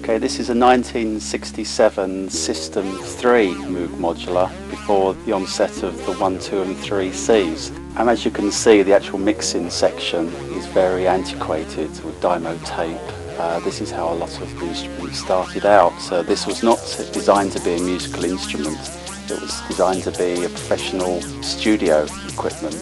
Okay, this is a 1967 System 3 Moog modular before the onset of the 1, 2 and 3 Cs. And as you can see, the actual mixing section is very antiquated with dymo tape. This is how a lot of the instruments started out. So this was not designed to be a musical instrument, it was designed to be a professional studio equipment.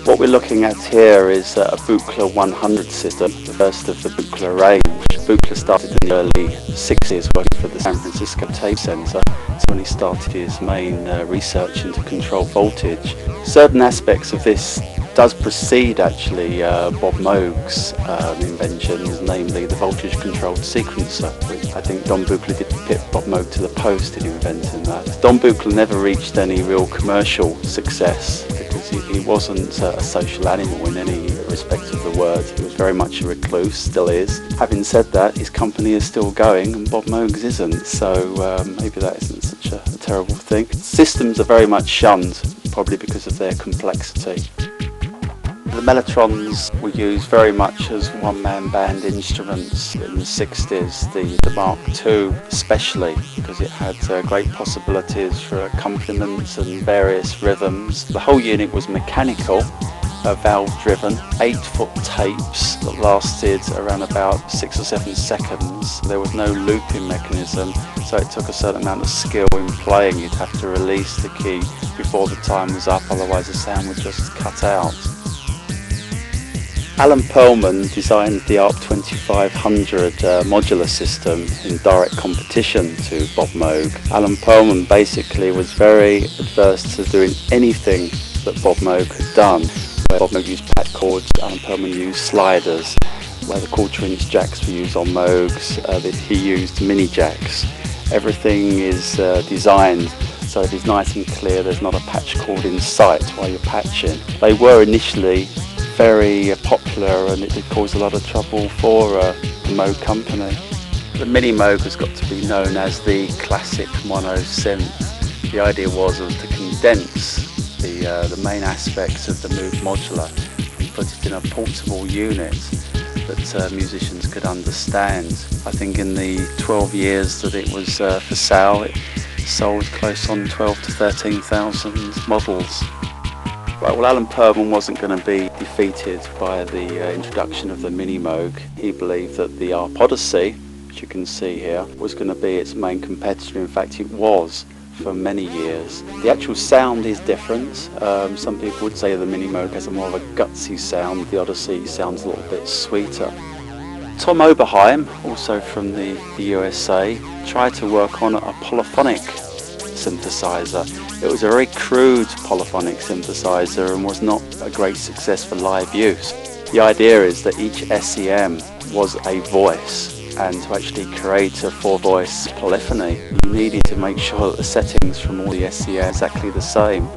What we're looking at here is a Buchla 100 system, the first of the Buchla range. Buchla started in the early 60s working for the San Francisco Tape Center. That's when he started his main research into control voltage. Certain aspects of this does precede actually Bob Moog's inventions, namely the voltage controlled sequencer, which I think Don Buchla did pit Bob Moog to the post in inventing that. Don Buchla never reached any real commercial success because he wasn't a social animal in any respect of the word. He was very much a recluse, still is. Having said that, his company is still going and Bob Moog's isn't, so maybe that isn't such a terrible thing. Systems are very much shunned, probably because of their complexity. The Mellotrons were used very much as one-man band instruments in the 60s, the Mark II especially, because it had great possibilities for accompaniments and various rhythms. The whole unit was mechanical, valve-driven, 8-foot tapes that lasted around about 6 or 7 seconds. There was no looping mechanism, so it took a certain amount of skill in playing. You'd have to release the key before the time was up, otherwise the sound would just cut out. Alan Perlman designed the ARP 2500 modular system in direct competition to Bob Moog. Alan Perlman basically was very adverse to doing anything that Bob Moog had done. Where Bob Moog used patch chords, Alan Perlman used sliders. Where the 1/4-inch jacks were used on Moogs, he used mini jacks. Everything is designed so it is nice and clear, there's not a patch chord in sight while you're patching. They were initially very popular and it did cause a lot of trouble for the Moog company. The Mini Moog has got to be known as the classic mono synth. The idea was to condense the main aspects of the Moog modular and put it in a portable unit that musicians could understand. I think in the 12 years that it was for sale, it sold close on 12 to 13,000 models. Right, well, Alan Perlman wasn't going to be defeated by the introduction of the Mini Moog. He believed that the ARP Odyssey, which you can see here, was going to be its main competitor. In fact, it was for many years. The actual sound is different. Some people would say the Mini Moog has a more of a gutsy sound. The Odyssey sounds a little bit sweeter. Tom Oberheim, also from the USA, tried to work on a polyphonic synthesizer. It was a very crude polyphonic synthesizer and was not a great success for live use. The idea is that each SEM was a voice, and to actually create a 4-voice polyphony, you needed to make sure that the settings from all the SEM are exactly the same.